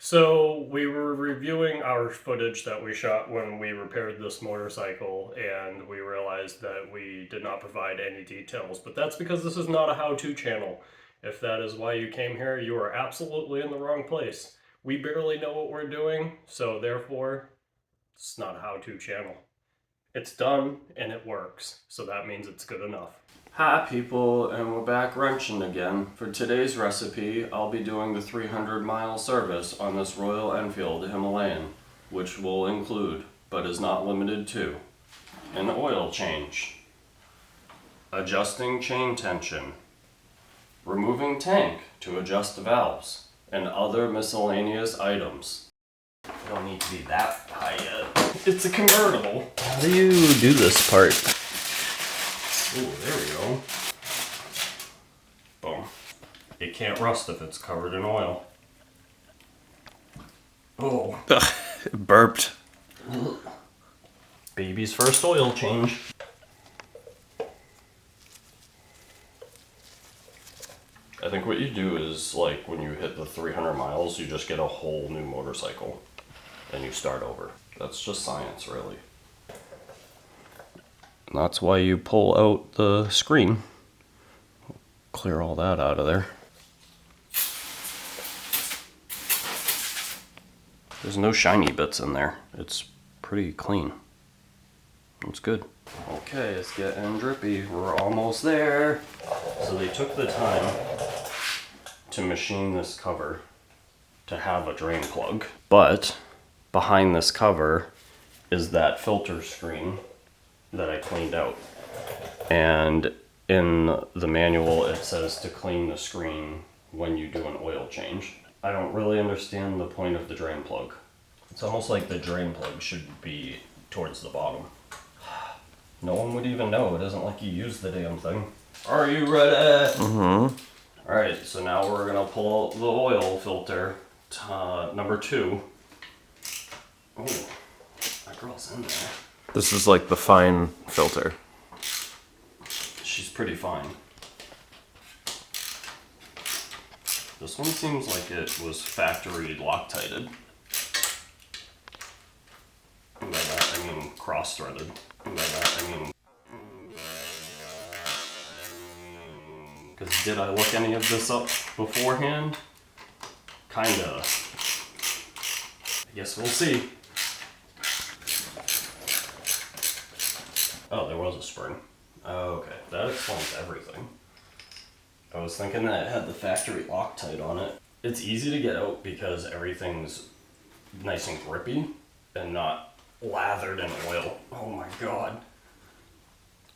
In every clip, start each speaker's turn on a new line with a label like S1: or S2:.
S1: So we were reviewing our footage that we shot when we repaired this motorcycle, and we realized that we did not provide any details, but that's because this is not a how-to channel. If that is why you came here, you are absolutely in the wrong place. We barely know what we're doing, so therefore, it's not a how-to channel. It's done, and it works, so that means it's good enough.
S2: Hi people, and we're back wrenching again. For today's recipe, I'll be doing the 300-mile service on this Royal Enfield Himalayan, which will include, but is not limited to, an oil change, adjusting chain tension, removing tank to adjust valves, and other miscellaneous items. I don't need to be that high yet. It's a convertible.
S1: How do you do this part?
S2: Ooh, there we go. Boom. It can't rust if it's covered in oil. Oh.
S1: Burped.
S2: Baby's first oil change. I think what you do is, like, when you hit the 300 miles, you just get a whole new motorcycle. And you start over. That's just science, really. And that's why you pull out the screen. Clear all that out of there. There's no shiny bits in there. It's pretty clean. It's good. Okay, it's getting drippy. We're almost there. So they took the time to machine this cover to have a drain plug. But behind this cover is that filter screen that I cleaned out. And in the manual it says to clean the screen when you do an oil change. I don't really understand the point of the drain plug. It's almost like the drain plug should be towards the bottom. No one would even know. It isn't like you use the damn thing. Are you ready?
S1: Mm-hmm.
S2: Alright, so now we're gonna pull out the oil filter, number 2. Oh, that girl's in there.
S1: This is like the fine filter.
S2: She's pretty fine. This one seems like it was factory Loctited. And by that I mean cross-threaded. And by that I mean... Because did I look any of this up beforehand? Kinda. I guess we'll see. Oh, there was a spring. Oh, okay. That explains everything. I was thinking that it had the factory Loctite on it. It's easy to get out because everything's nice and grippy and not lathered in oil. Oh my god.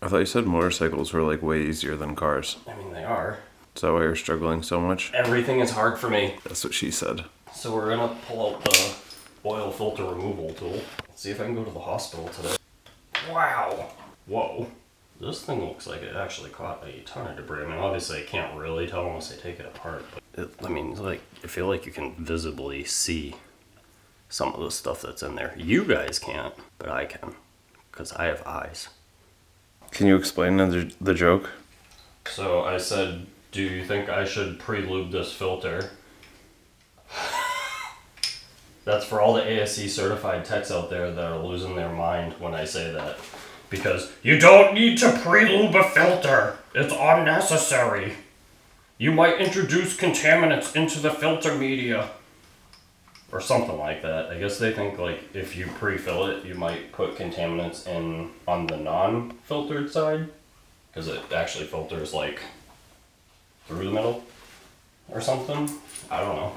S1: I thought you said motorcycles were like way easier than cars.
S2: I mean, they are.
S1: Is that why you're struggling so much?
S2: Everything is hard for me.
S1: That's what she said.
S2: So we're gonna pull out the oil filter removal tool. Let's see if I can go to the hospital today. Wow. Whoa. This thing looks like it actually caught a ton of debris. I mean, obviously I can't really tell unless I take it apart, but I feel like you can visibly see some of the stuff that's in there. You guys can't, but I can, because I have eyes.
S1: Can you explain the joke?
S2: So I said, do you think I should pre-lube this filter? That's for all the ASC certified techs out there that are losing their mind when I say that. Because you don't need to pre-lube a filter. It's unnecessary. You might introduce contaminants into the filter media. Or something like that. I guess they think like if you pre-fill it, you might put contaminants in on the non-filtered side. Because it actually filters like through the middle or something. I don't know.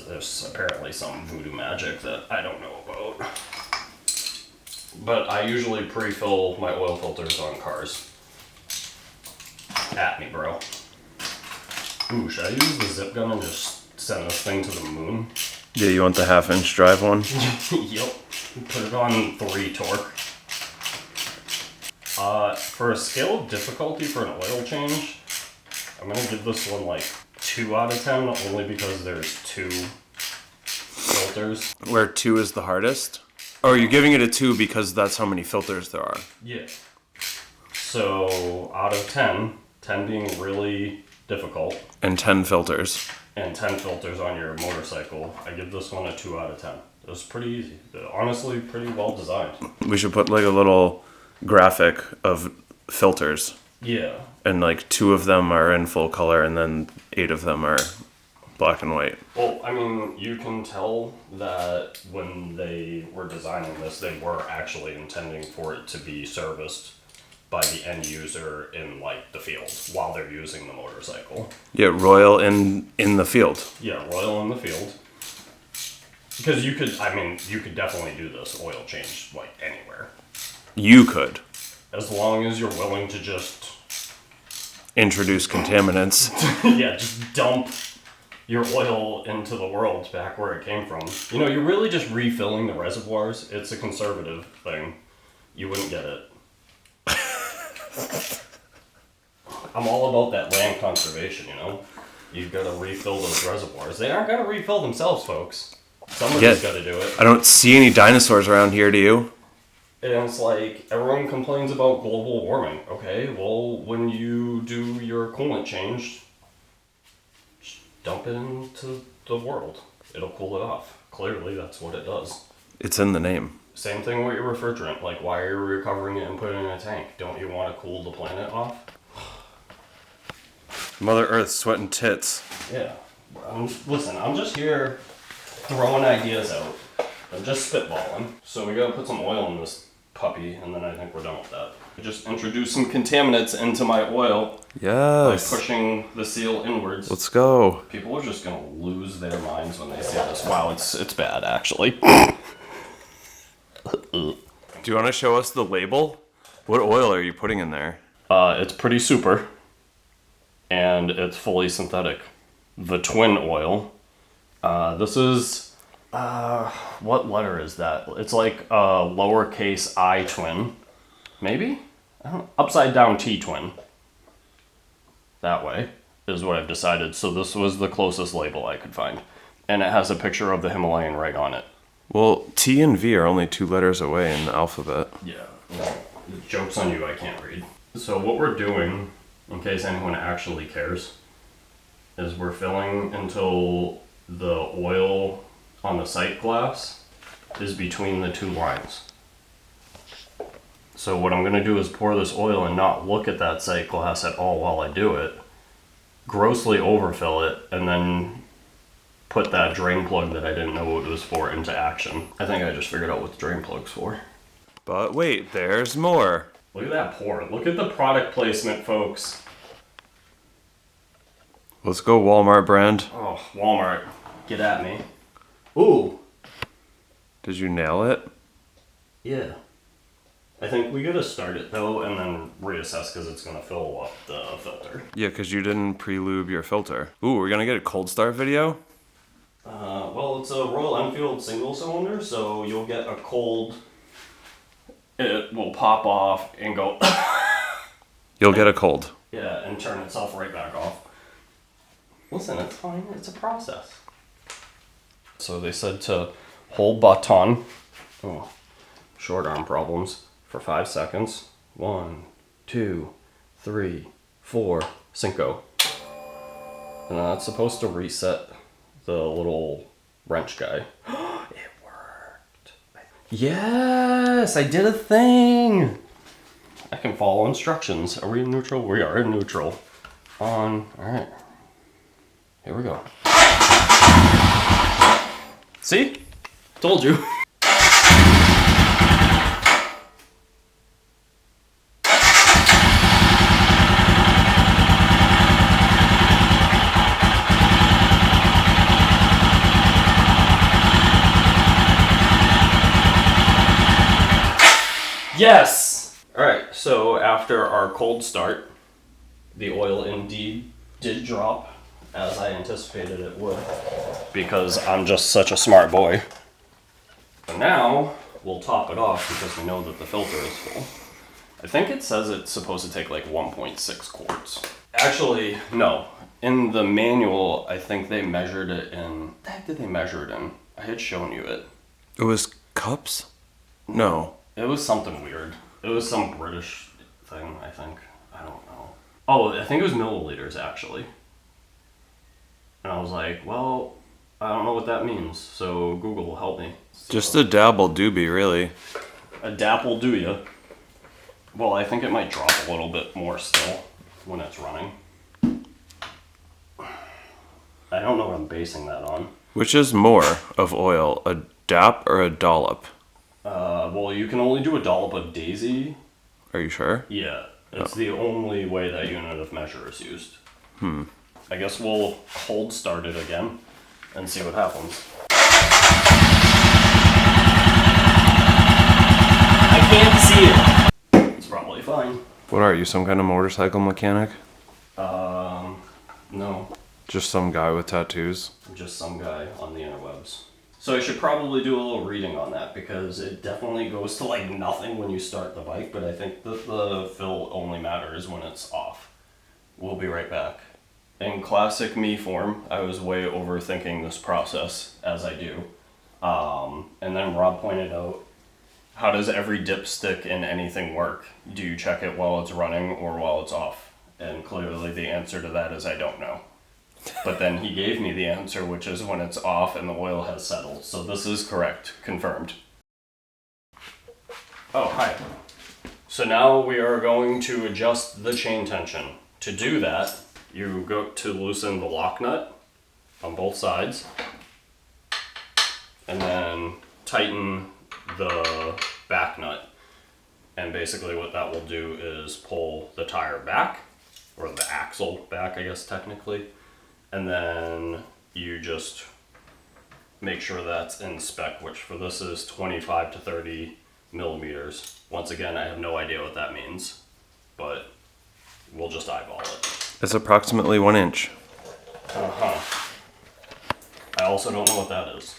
S2: There's apparently some voodoo magic that I don't know about. But I usually pre-fill my oil filters on cars. At me, bro. Ooh, should I use the zip gun and just send this thing to the moon?
S1: Yeah, you want the 1/2-inch drive one?
S2: Yep. Put it on 3 torque. For a scale of difficulty for an oil change, I'm gonna give this one like 2 out of 10, only because there's 2 filters.
S1: Where 2 is the hardest? Or are you giving it a 2 because that's how many filters there are?
S2: Yeah. So, out of 10, 10 being really difficult.
S1: And 10 filters. and 10 filters on your motorcycle, I give this one a 2 out of 10. It was pretty easy. Honestly, pretty well designed.
S3: We should put like a little graphic of filters.
S1: Yeah.
S3: And like 2 of them are in full color and then 8 of them are black and white.
S1: Well, I mean, you can tell that when they were designing this, they were actually intending for it to be serviced by the end user in like the field while they're using the motorcycle.
S3: Yeah, Royal in the field.
S1: Yeah, Royal in the field. Because you could definitely do this oil change like anywhere.
S3: You could
S1: As long as you're willing to just
S3: introduce contaminants.
S1: yeah, just dump your oil into the world back where it came from. You know, you're really just refilling the reservoirs. It's a conservative thing. You wouldn't get it. I'm all about that land conservation, you know? You've got to refill those reservoirs. They aren't going to refill themselves, folks. Somebody's got to do it.
S3: I don't see any dinosaurs around here, do you?
S1: And it's like, everyone complains about global warming. Okay, well, when you do your coolant change, just dump it into the world. It'll cool it off. Clearly, that's what it does.
S3: It's in the name.
S1: Same thing with your refrigerant. Like, why are you recovering it and putting it in a tank? Don't you want to cool the planet off?
S3: Mother Earth sweating tits.
S1: Yeah. Listen, I'm just here throwing ideas out. I'm just spitballing. So we gotta put some oil in this puppy, and then I think we're done with that. I just introduce some contaminants into my oil by
S3: Yes.
S1: pushing the seal inwards.
S3: Let's go.
S1: People are just gonna lose their minds when they see this. Wow, it's bad, actually.
S3: Do you want to show us the label? What oil are you putting in there?
S1: It's pretty super, and it's fully synthetic. The twin oil. This is, what letter is that? It's like a lowercase I twin, maybe? I don't know. Upside down T twin. That way is what I've decided. So this was the closest label I could find. And it has a picture of the Himalayan right on it.
S3: Well, T and V are only 2 letters away in the alphabet.
S1: Yeah. Well, joke's on you, I can't read. So what we're doing, in case anyone actually cares, is we're filling until the oil on the sight glass is between the 2 lines. So what I'm going to do is pour this oil and not look at that sight glass at all while I do it, grossly overfill it, and then put that drain plug that I didn't know what it was for into action. I think I just figured out what the drain plug's for.
S3: But wait, there's more.
S1: Look at that pour. Look at the product placement, folks.
S3: Let's go Walmart brand.
S1: Oh, Walmart. Get at me. Ooh.
S3: Did you nail it?
S1: Yeah. I think we gotta start it though and then reassess because it's gonna fill up the filter.
S3: Yeah, because you didn't pre-lube your filter. Ooh, we're gonna get a cold start video?
S1: Well, it's a Royal Enfield single cylinder, so you'll get a cold. It will pop off and go.
S3: You'll get a cold.
S1: Yeah, and turn itself right back off. Listen, it's fine. It's a process. So they said to hold button. Oh, short arm problems for 5 seconds. 1, 2, 3, 4, cinco. And that's supposed to reset the little wrench guy. It worked. Yes, I did a thing. I can follow instructions. Are we in neutral? We are in neutral. On. All right. Here we go. See? Told you. Yes! Alright, so after our cold start, the oil indeed did drop, as I anticipated it would, because I'm just such a smart boy. So now, we'll top it off because we know that the filter is full. I think it says it's supposed to take like 1.6 quarts. Actually, no. In the manual, I think they measured it in... What the heck did they measure it in? I had shown you it.
S3: It was cups? No.
S1: It was something weird. It was some British thing, I think. I don't know. Oh, I think it was milliliters, actually.
S2: And I was like, well, I don't know what that means, so Google, help me.
S3: Just a dabble doobie, really.
S2: A dapple do ya? Well, I think it might drop a little bit more still when it's running. I don't know what I'm basing that on.
S3: Which is more of oil, a dap or a dollop?
S2: Well, you can only do a dollop of daisy.
S3: Are you sure?
S2: Yeah, it's the only way that unit of measure is used. I guess we'll hold start it again and see what happens. I can't see it. It's probably fine.
S3: What are you, some kind of motorcycle mechanic?
S2: No,
S3: Just some guy with tattoos?
S2: just some guy on the interwebs. So I should probably do a little reading on that because it definitely goes to like nothing when you start the bike, but I think that the fill only matters when it's off. We'll be right back. In classic me form, I was way overthinking this process, as I do. And then Rob pointed out, how does every dipstick in anything work? Do you check it while it's running or while it's off? And clearly the answer to that is I don't know. But then he gave me the answer, which is when it's off and the oil has settled. So this is correct, confirmed. Oh, hi. So now we are going to adjust the chain tension. To do that, you go to loosen the lock nut on both sides and then tighten the back nut. And basically what that will do is pull the tire back, or the axle back, I guess technically. And then you just make sure that's in spec, which for this is 25 to 30 millimeters. Once again, I have no idea what that means, but we'll just eyeball it.
S3: It's approximately 1 inch.
S2: I also don't know what that is.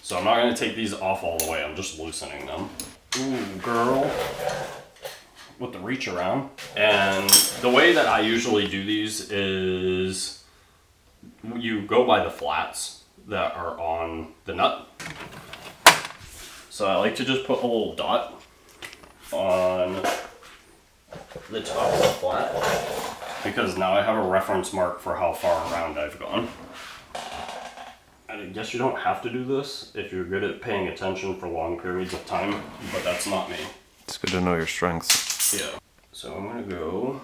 S2: So I'm not going to take these off all the way, I'm just loosening them. Ooh, girl. With the reach around. And the way that I usually do these is you go by the flats that are on the nut. So I like to just put a little dot on the top of the flat because now I have a reference mark for how far around I've gone. I guess you don't have to do this if you're good at paying attention for long periods of time, but that's not me.
S3: It's good to know your strengths.
S2: Yeah. So I'm gonna go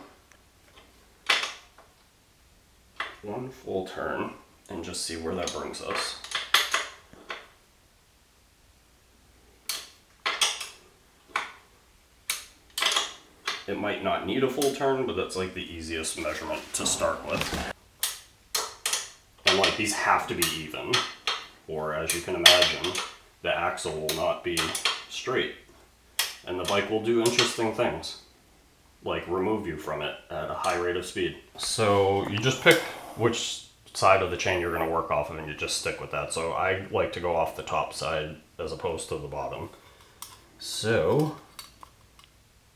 S2: 1 full turn and just see where that brings us. It might not need a full turn, but that's like the easiest measurement to start with. And like these have to be even, or as you can imagine, the axle will not be straight. And the bike will do interesting things, like remove you from it at a high rate of speed. So you just pick which side of the chain you're going to work off of and you just stick with that. So I like to go off the top side as opposed to the bottom. So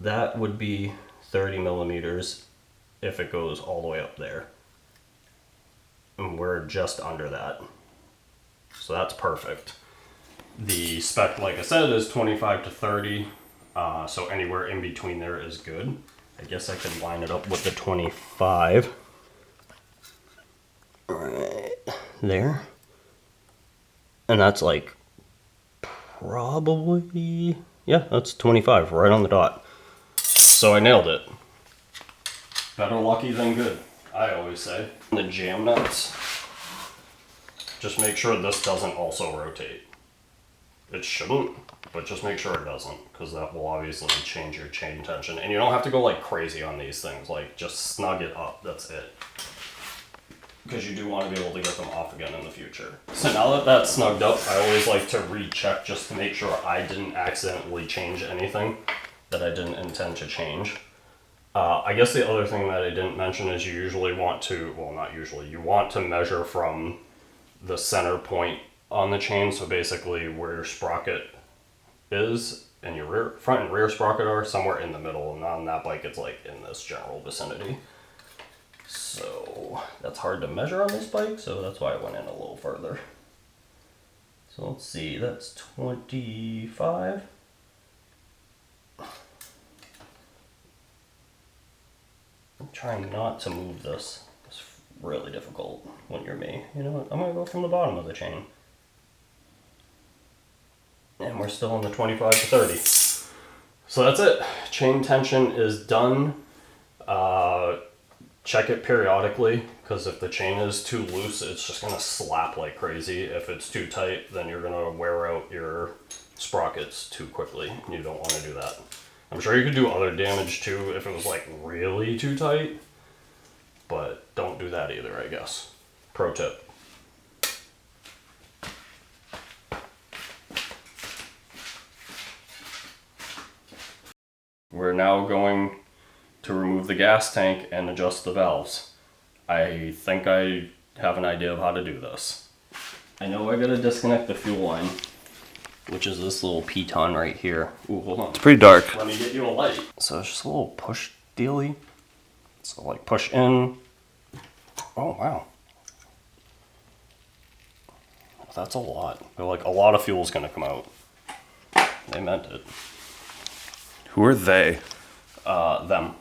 S2: that would be 30 millimeters if it goes all the way up there. And we're just under that. So that's perfect. The spec, like I said, is 25 to 30. So anywhere in between there is good. I guess I could line it up with the 25. Right there. And that's like probably, yeah, that's 25 right on the dot. So I nailed it. Better lucky than good, I always say. The jam nuts, just make sure this doesn't also rotate. It shouldn't, but just make sure it doesn't, because that will obviously change your chain tension. And you don't have to go like crazy on these things, like just snug it up, that's it. Because you do want to be able to get them off again in the future. So now that that's snugged up, I always like to recheck just to make sure I didn't accidentally change anything that I didn't intend to change. I guess the other thing that I didn't mention is you usually want to, well not usually, you want to measure from the center point on the chain, so basically where your sprocket is and your front and rear sprocket are somewhere in the middle, and on that bike it's like in this general vicinity. So that's hard to measure on this bike, so that's why I went in a little further. So let's see, that's 25. I'm trying not to move this really difficult when you're me. You know what? I'm gonna go from the bottom of the chain. And we're still in the 25 to 30. So that's it. Chain tension is done. Check it periodically, because if the chain is too loose, it's just gonna slap like crazy. If it's too tight, then you're gonna wear out your sprockets too quickly. You don't want to do that. I'm sure you could do other damage too if it was like really too tight, but don't do that either, I guess. Pro tip. We're now going to remove the gas tank and adjust the valves. I think I have an idea of how to do this. I know I gotta disconnect the fuel line, which is this little piton right here. Ooh, hold on.
S3: It's pretty dark.
S2: Let me get you a light. So it's just a little push dealy. So like push in. Oh wow. That's a lot. Like a lot of fuel's gonna come out. They meant it.
S3: Who are they?
S2: Them.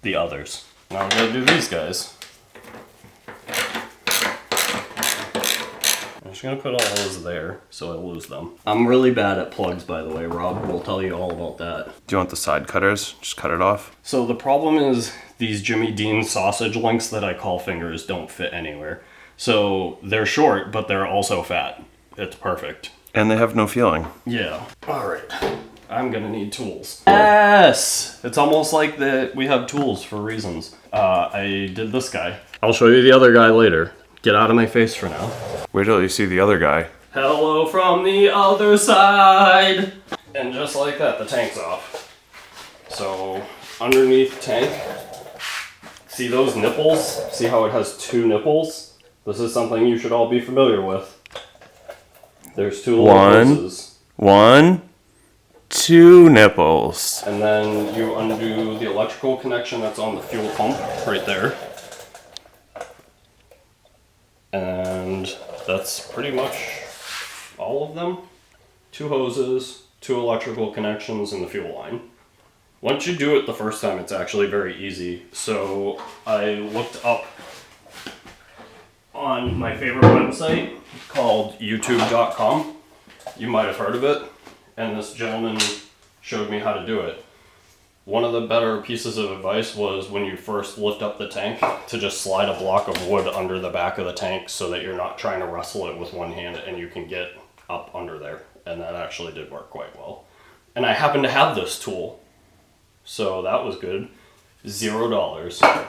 S2: The others. Now I'm gonna do these guys. I'm just gonna put all those there so I lose them. I'm really bad at plugs, by the way. Rob will tell you all about that.
S3: Do you want the side cutters? Just cut it off.
S2: So the problem is these Jimmy Dean sausage links that I call fingers don't fit anywhere. So they're short, but they're also fat. It's perfect.
S3: And they have no feeling.
S2: Yeah. All right. I'm gonna need tools. Yes! It's almost like that we have tools for reasons. I did this guy. I'll show you the other guy later. Get out of my face for now.
S3: Wait till you see the other guy.
S2: Hello from the other side! And just like that, the tank's off. So, underneath the tank, see those nipples? See how it has two nipples? This is something you should all be familiar with. There's two little hoses.
S3: One, two nipples.
S2: And then you undo the electrical connection that's on the fuel pump right there. And that's pretty much all of them. Two hoses, two electrical connections, and the fuel line. Once you do it the first time, it's actually very easy. So I looked up on my favorite website called youtube.com. You might have heard of it. And this gentleman showed me how to do it. One of the better pieces of advice was when you first lift up the tank to just slide a block of wood under the back of the tank so that you're not trying to wrestle it with one hand and you can get up under there. And that actually did work quite well. And I happen to have this tool. So that was good. $0.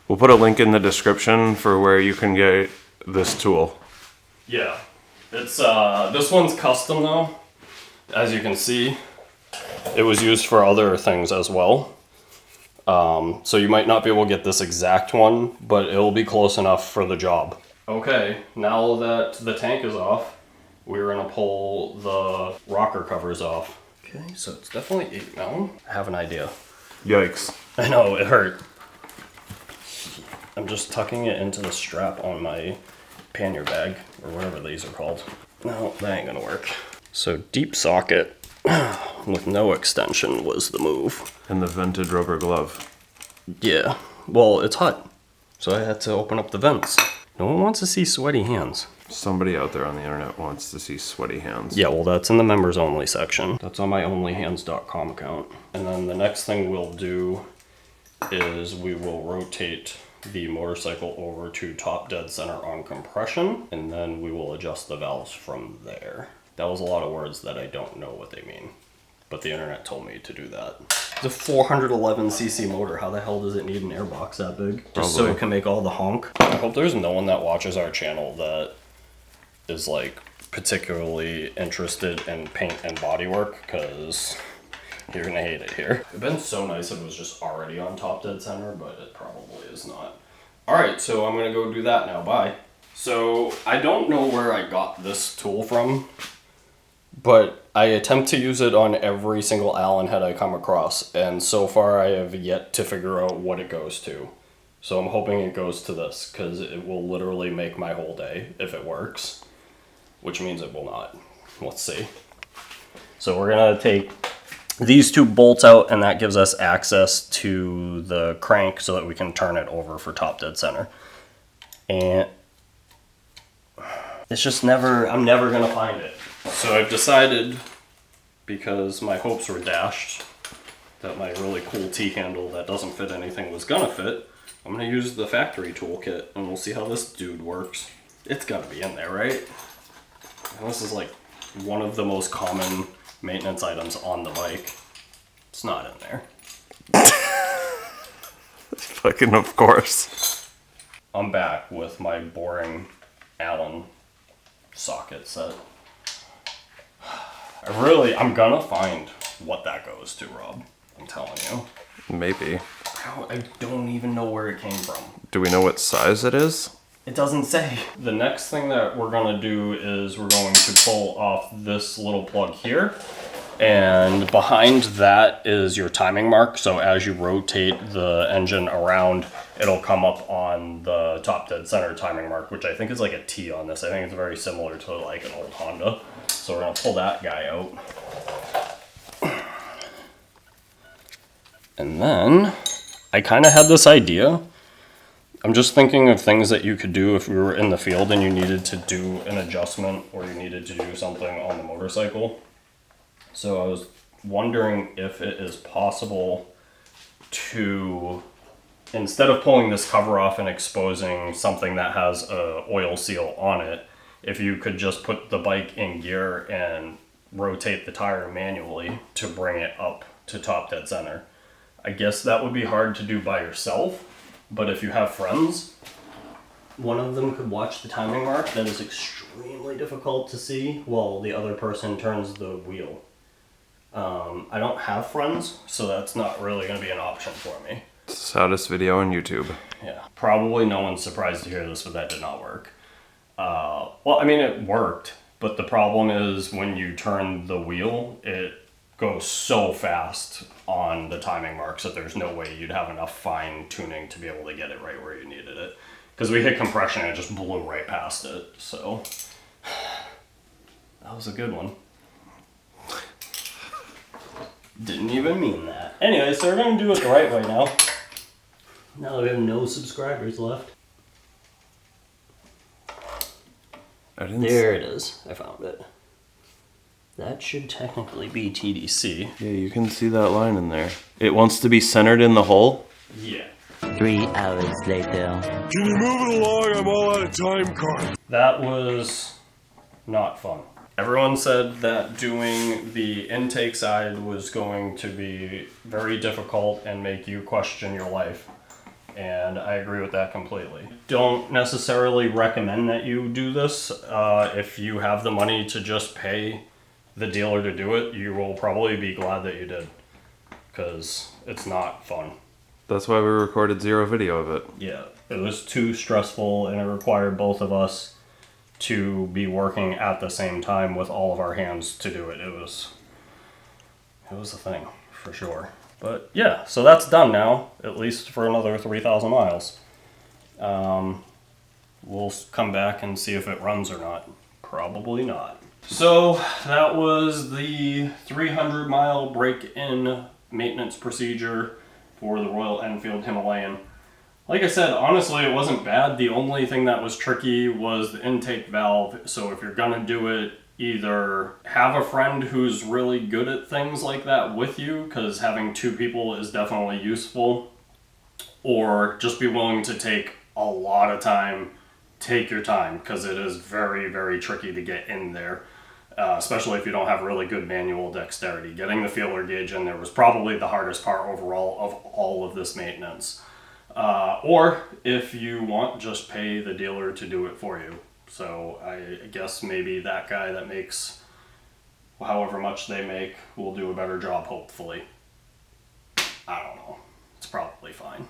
S3: We'll put a link in the description for where you can get this tool.
S2: Yeah. It's this one's custom though. As you can see, it was used for other things as well. So you might not be able to get this exact one, but it'll be close enough for the job. Okay, now that the tank is off, we're gonna pull the rocker covers off. Okay, so it's definitely 8 now. I have an idea.
S3: Yikes.
S2: I know, it hurt. I'm just tucking it into the strap on my pannier bag, or whatever these are called. No, that ain't gonna work. So deep socket with no extension was the move.
S3: And the vented rubber glove.
S2: Yeah, well, it's hot, so I had to open up the vents. No one wants to see sweaty hands.
S3: Somebody out there on the internet wants to see sweaty hands.
S2: Yeah, well, that's in the members only section. That's on my onlyhands.com account. And then the next thing we'll do is we will rotate the motorcycle over to top dead center on compression, and then we will adjust the valves from there. That was a lot of words that I don't know what they mean, but the internet told me to do that. It's a 411cc motor. How the hell does it need an airbox that big? Just so it can make all the honk? I hope there's no one that watches our channel that is like particularly interested in paint and bodywork, because you're gonna hate it here. It'd been so nice if it was just already on top dead center, but it probably is not. Alright, so I'm gonna go do that now, bye. So, I don't know where I got this tool from, but I attempt to use it on every single Allen head I come across, and so far I have yet to figure out what it goes to. So I'm hoping it goes to this, because it will literally make my whole day if it works, which means it will not. Let's see. So we're gonna take these two bolts out, and that gives us access to the crank so that we can turn it over for top dead center. And it's just I'm never gonna find it. So I've decided, because my hopes were dashed, that my really cool T-handle that doesn't fit anything was gonna fit, I'm gonna use the factory toolkit and we'll see how this dude works. It's gotta be in there, right? And this is like one of the most common maintenance items on the bike. It's not in there.
S3: Fucking of course.
S2: I'm back with my boring Allen socket set. I'm gonna find what that goes to, Rob. I'm telling you.
S3: Maybe.
S2: I don't even know where it came from.
S3: Do we know what size it is?
S2: It doesn't say. The next thing that we're gonna do is we're going to pull off this little plug here. And behind that is your timing mark. So as you rotate the engine around, it'll come up on the top dead center timing mark, which I think is like a T on this. I think it's very similar to like an old Honda. So we're gonna pull that guy out. And then I kind of had this idea. I'm just thinking of things that you could do if we were in the field and you needed to do an adjustment or you needed to do something on the motorcycle. So I was wondering if it is possible to, instead of pulling this cover off and exposing something that has a oil seal on it, if you could just put the bike in gear and rotate the tire manually to bring it up to top dead center. I guess that would be hard to do by yourself, but if you have friends, one of them could watch the timing mark. That is extremely difficult to see while the other person turns the wheel. I don't have friends, so that's not really going to be an option for me.
S3: Saddest video on YouTube.
S2: Yeah, probably no one's surprised to hear this, but that did not work. Well, I mean, it worked, but the problem is when you turn the wheel, it goes so fast on the timing marks that there's no way you'd have enough fine tuning to be able to get it right where you needed it. Because we hit compression and it just blew right past it, so that was a good one. Didn't even mean that. Anyway, so we're going to do it the right way now. Now that we have no subscribers left. There it is. I found it. That should technically be TDC.
S3: Yeah, you can see that line in there. It wants to be centered in the hole.
S2: Yeah.
S4: 3 hours later.
S5: Can you move it along? I'm all out of time card.
S2: That was not fun. Everyone said that doing the intake side was going to be very difficult and make you question your life. And I agree with that completely. Don't necessarily recommend that you do this. If you have the money to just pay the dealer to do it, you will probably be glad that you did. Because it's not fun.
S3: That's why we recorded zero video of it.
S2: Yeah, it was too stressful and it required both of us to be working at the same time with all of our hands to do it. It was a thing, for sure. But yeah, so that's done now, at least for another 3,000 miles. We'll come back and see if it runs or not. Probably not. So that was the 300-mile break-in maintenance procedure for the Royal Enfield Himalayan. Like I said, honestly, it wasn't bad. The only thing that was tricky was the intake valve. So if you're gonna do it, either have a friend who's really good at things like that with you, because having two people is definitely useful, or just be willing to take a lot of time. Take your time, because it is very, very tricky to get in there, especially if you don't have really good manual dexterity. Getting the feeler gauge in there was probably the hardest part overall of all of this maintenance. Or if you want, just pay the dealer to do it for you. So I guess maybe that guy that makes however much they make will do a better job, hopefully. I don't know. It's probably fine.